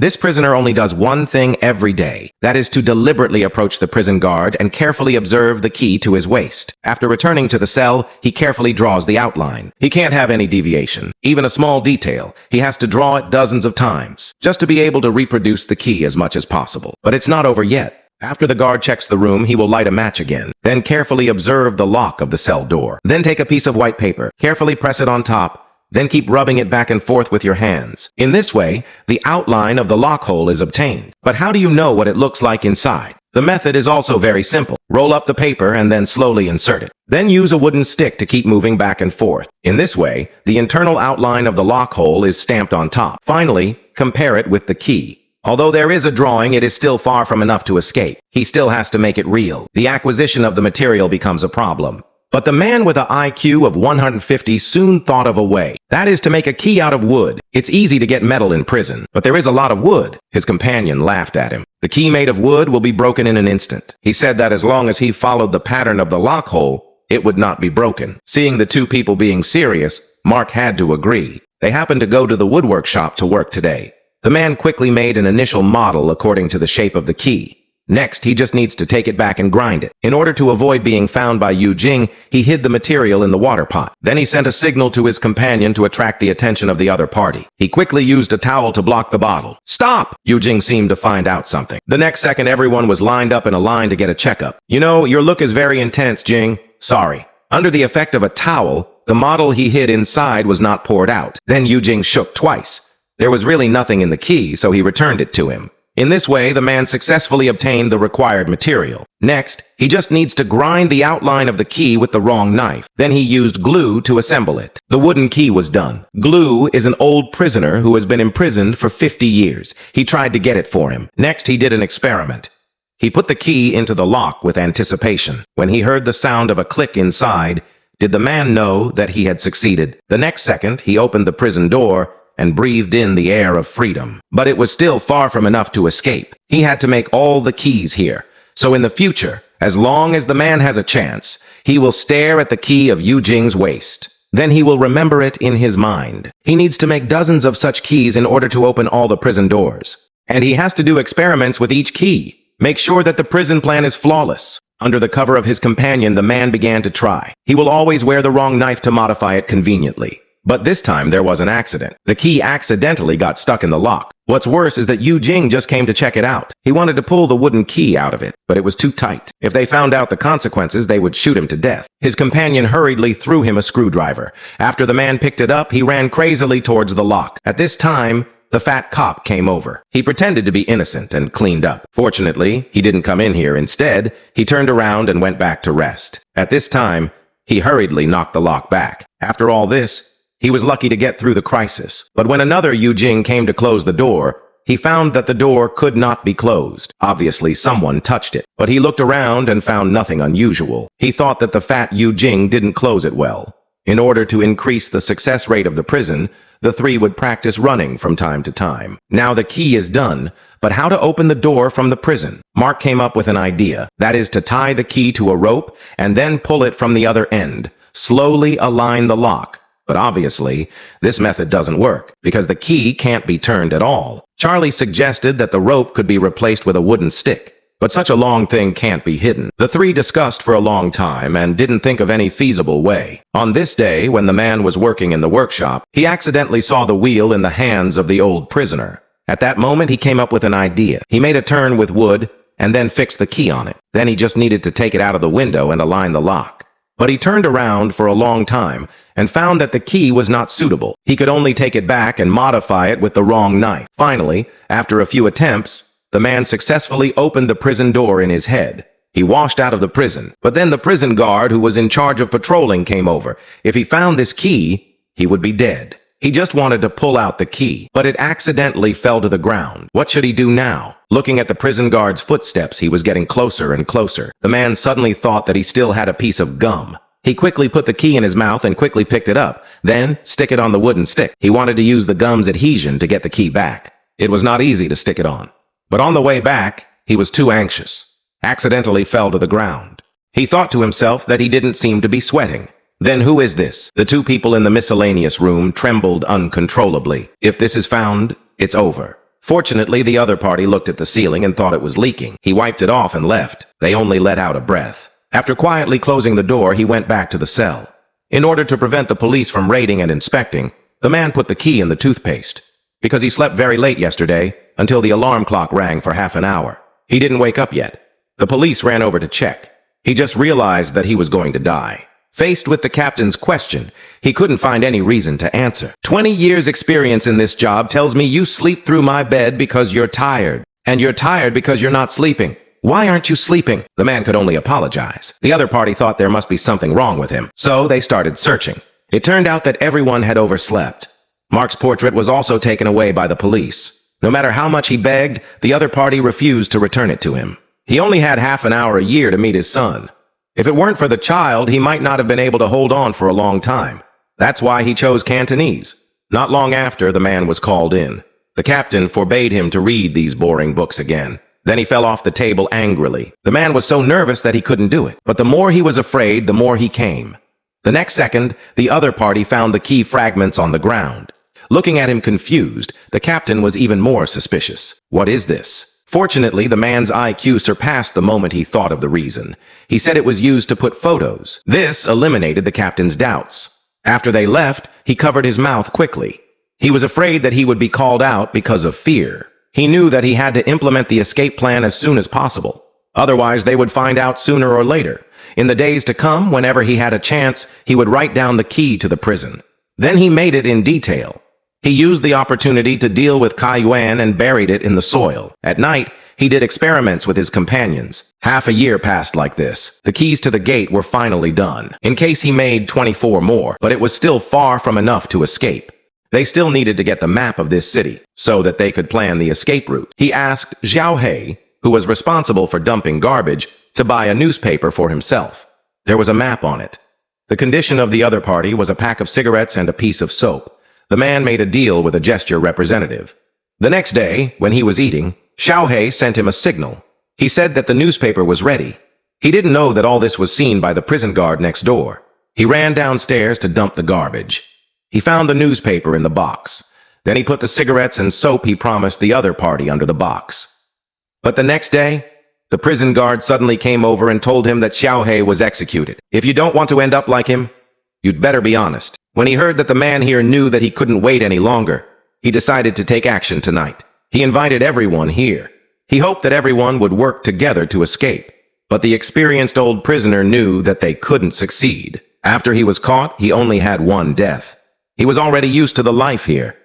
This prisoner only does one thing every day. That is to deliberately approach the prison guard and carefully observe the key to his waist. After returning to the cell, he carefully draws the outline. He can't have any deviation. Even a small detail. He has to draw it dozens of times, just to be able to reproduce the key as much as possible. But it's not over yet. After the guard checks the room, he will light a match again, then carefully observe the lock of the cell door. Then take a piece of white paper, carefully press it on top, then keep rubbing it back and forth with your hands. In this way, the outline of the lock hole is obtained. But how do you know what it looks like inside? The method is also very simple. Roll up the paper and then slowly insert it. Then use a wooden stick to keep moving back and forth. In this way, the internal outline of the lock hole is stamped on top. Finally, compare it with the key. Although there is a drawing, it is still far from enough to escape. He still has to make it real. The acquisition of the material becomes a problem. But the man with an IQ of 150 soon thought of a way. That is to make a key out of wood. It's easy to get metal in prison, but there is a lot of wood. His companion laughed at him. The key made of wood will be broken in an instant. He said that as long as he followed the pattern of the lock hole, it would not be broken. Seeing the two people being serious, Mark had to agree. They happened to go to the woodwork shop to work today. The man quickly made an initial model according to the shape of the key. Next, he just needs to take it back and grind it. In order to avoid being found by Yu Jing, he hid the material in the water pot. Then he sent a signal to his companion to attract the attention of the other party. He quickly used a towel to block the bottle. Stop! Yu Jing seemed to find out something. The next second, everyone was lined up in a line to get a checkup. You know, your look is very intense, Jing. Sorry. Under the effect of a towel, the model he hid inside was not poured out. Then Yu Jing shook twice. There was really nothing in the key, so he returned it to him. In this way, the man successfully obtained the required material. Next, he just needs to grind the outline of the key with the wrong knife. Then he used glue to assemble it. The wooden key was done. Glue is an old prisoner who has been imprisoned for 50 years. He tried to get it for him. Next, he did an experiment. He put the key into the lock with anticipation. When he heard the sound of a click inside, did the man know that he had succeeded? The next second, he opened the prison door and breathed in the air of freedom. But it was still far from enough to escape. He had to make all the keys here. So in the future, as long as the man has a chance, he will stare at the key of Yu Jing's waist. Then he will remember it in his mind. He needs to make dozens of such keys in order to open all the prison doors. And he has to do experiments with each key. Make sure that the prison plan is flawless. Under the cover of his companion, the man began to try. He will always wear the wrong knife to modify it conveniently. But this time there was an accident. The key accidentally got stuck in the lock. What's worse is that Yu Jing just came to check it out. He wanted to pull the wooden key out of it, but it was too tight. If they found out the consequences, they would shoot him to death. His companion hurriedly threw him a screwdriver. After the man picked it up, he ran crazily towards the lock. At this time, the fat cop came over. He pretended to be innocent and cleaned up. Fortunately, he didn't come in here. Instead, he turned around and went back to rest. At this time, he hurriedly knocked the lock back. After all this, he was lucky to get through the crisis. But when another Yu Jing came to close the door, he found that the door could not be closed. Obviously, someone touched it. But he looked around and found nothing unusual. He thought that the fat Yu Jing didn't close it well. In order to increase the success rate of the prison, the three would practice running from time to time. Now the key is done, but how to open the door from the prison? Mark came up with an idea. That is to tie the key to a rope and then pull it from the other end. Slowly align the lock. But obviously, this method doesn't work, because the key can't be turned at all. Charlie suggested that the rope could be replaced with a wooden stick, but such a long thing can't be hidden. The three discussed for a long time and didn't think of any feasible way. On this day, when the man was working in the workshop, he accidentally saw the wheel in the hands of the old prisoner. At that moment, he came up with an idea. He made a turn with wood and then fixed the key on it. Then he just needed to take it out of the window and align the lock. But he turned around for a long time and found that the key was not suitable. He could only take it back and modify it with the wrong knife. Finally, after a few attempts, the man successfully opened the prison door in his head. He washed out of the prison, but then the prison guard who was in charge of patrolling came over. If he found this key, he would be dead. He just wanted to pull out the key, but it accidentally fell to the ground. What should he do now? Looking at the prison guard's footsteps, he was getting closer and closer. The man suddenly thought that he still had a piece of gum. He quickly put the key in his mouth and quickly picked it up, then stick it on the wooden stick. He wanted to use the gum's adhesion to get the key back. It was not easy to stick it on. But on the way back, he was too anxious. Accidentally fell to the ground. He thought to himself that he didn't seem to be sweating. Then who is this? The two people in the miscellaneous room trembled uncontrollably. If this is found, it's over. Fortunately, the other party looked at the ceiling and thought it was leaking. He wiped it off and left. They only let out a breath. After quietly closing the door, he went back to the cell. In order to prevent the police from raiding and inspecting, the man put the key in the toothpaste. Because he slept very late yesterday, until the alarm clock rang for half an hour. He didn't wake up yet. The police ran over to check. He just realized that he was going to die. Faced with the captain's question, he couldn't find any reason to answer. 20 years experience in this job tells me you sleep through my bed because you're tired. And you're tired because you're not sleeping. Why aren't you sleeping? The man could only apologize. The other party thought there must be something wrong with him, so they started searching. It turned out that everyone had overslept. Mark's portrait was also taken away by the police. No matter how much he begged, the other party refused to return it to him. He only had half an hour a year to meet his son. If it weren't for the child, he might not have been able to hold on for a long time. That's why he chose Cantonese. Not long after, the man was called in. The captain forbade him to read these boring books again. Then he fell off the table angrily. The man was so nervous that he couldn't do it. But the more he was afraid, the more he came. The next second, the other party found the key fragments on the ground. Looking at him confused, the captain was even more suspicious. What is this? Fortunately, the man's IQ surpassed the moment he thought of the reason. He said it was used to put photos. This eliminated the captain's doubts. After they left, he covered his mouth quickly. He was afraid that he would be called out because of fear. He knew that he had to implement the escape plan as soon as possible. Otherwise, they would find out sooner or later. In the days to come, whenever he had a chance, he would write down the key to the prison. Then he made it in detail. He used the opportunity to deal with Kai Yuan and buried it in the soil. At night, he did experiments with his companions. Half a year passed like this. The keys to the gate were finally done. In case he made 24 more, but it was still far from enough to escape. They still needed to get the map of this city, so that they could plan the escape route. He asked Xiao He, who was responsible for dumping garbage, to buy a newspaper for himself. There was a map on it. The condition of the other party was a pack of cigarettes and a piece of soap. The man made a deal with a gesture representative. The next day, when he was eating, Xiao He sent him a signal. He said that the newspaper was ready. He didn't know that all this was seen by the prison guard next door. He ran downstairs to dump the garbage. He found the newspaper in the box. Then he put the cigarettes and soap he promised the other party under the box. But the next day, the prison guard suddenly came over and told him that Xiao He was executed. If you don't want to end up like him, you'd better be honest. When he heard that the man here knew that he couldn't wait any longer, he decided to take action tonight. He invited everyone here. He hoped that everyone would work together to escape. But the experienced old prisoner knew that they couldn't succeed. After he was caught, he only had one death. He was already used to the life here.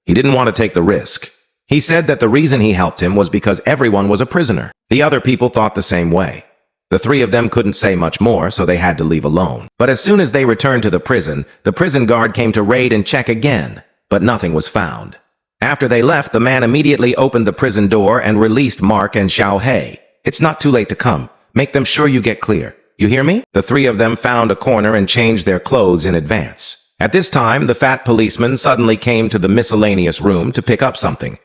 He didn't want to take the risk. He said that the reason he helped him was because everyone was a prisoner. The other people thought the same way. The three of them couldn't say much more, so they had to leave alone. But as soon as they returned to the prison guard came to raid and check again, but nothing was found. After they left, the man immediately opened the prison door and released Mark and Xiao He. It's not too late to come. Make them sure you get clear. You hear me? The three of them found a corner and changed their clothes in advance. At this time, the fat policeman suddenly came to the miscellaneous room to pick up something.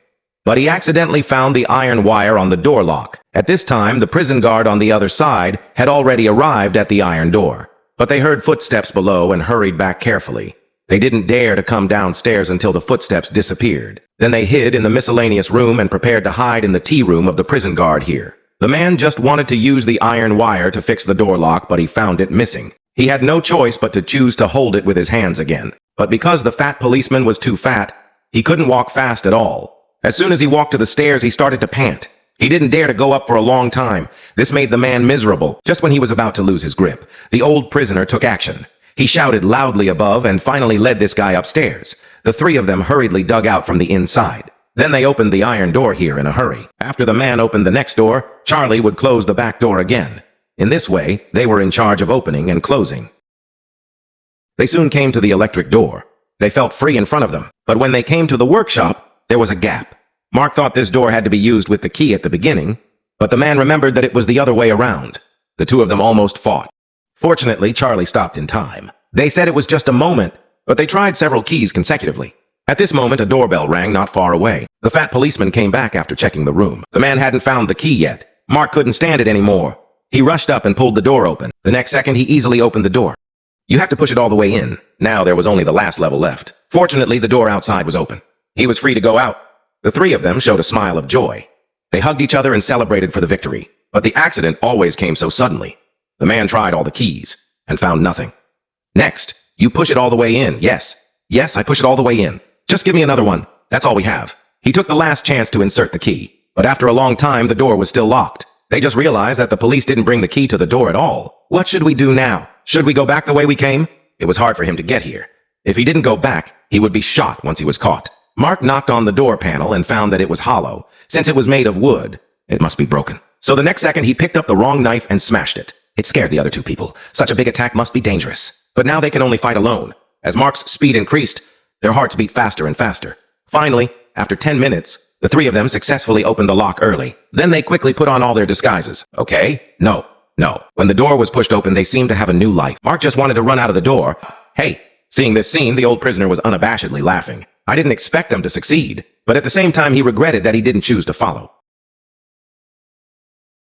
But he accidentally found the iron wire on the door lock. At this time, the prison guard on the other side had already arrived at the iron door. But they heard footsteps below and hurried back carefully. They didn't dare to come downstairs until the footsteps disappeared. Then they hid in the miscellaneous room and prepared to hide in the tea room of the prison guard here. The man just wanted to use the iron wire to fix the door lock, but he found it missing. He had no choice but to choose to hold it with his hands again. But because the fat policeman was too fat, he couldn't walk fast at all. As soon as he walked to the stairs, he started to pant. He didn't dare to go up for a long time. This made the man miserable. Just when he was about to lose his grip, the old prisoner took action. He shouted loudly above and finally led this guy upstairs. The three of them hurriedly dug out from the inside. Then they opened the iron door here in a hurry. After the man opened the next door, Charlie would close the back door again. In this way, they were in charge of opening and closing. They soon came to the electric door. They felt free in front of them. But when they came to the workshop, there was a gap. Mark thought this door had to be used with the key at the beginning, but the man remembered that it was the other way around. The two of them almost fought. Fortunately, Charlie stopped in time. They said it was just a moment, but they tried several keys consecutively. At this moment, a doorbell rang not far away. The fat policeman came back after checking the room. The man hadn't found the key yet. Mark couldn't stand it anymore. He rushed up and pulled the door open. The next second, he easily opened the door. You have to push it all the way in. Now there was only the last level left. Fortunately, the door outside was open. He was free to go out. The three of them showed a smile of joy. They hugged each other and celebrated for the victory. But the accident always came so suddenly. The man tried all the keys and found nothing. Next, you push it all the way in. Yes, I push it all the way in. Just give me another one. That's all we have. He took the last chance to insert the key. But after a long time, the door was still locked. They just realized that the police didn't bring the key to the door at all. What should we do now? Should we go back the way we came? It was hard for him to get here. If he didn't go back, he would be shot once he was caught. Mark knocked on the door panel and found that it was hollow. Since it was made of wood, it must be broken. So the next second, he picked up the wrong knife and smashed it. It scared the other two people. Such a big attack must be dangerous. But now they can only fight alone. As Mark's speed increased, their hearts beat faster and faster. Finally, after 10 minutes, the three of them successfully opened the lock early. Then they quickly put on all their disguises. Okay? No. When the door was pushed open, they seemed to have a new life. Mark just wanted to run out of the door. Hey! Seeing this scene, the old prisoner was unabashedly laughing. I didn't expect them to succeed, but at the same time he regretted that he didn't choose to follow.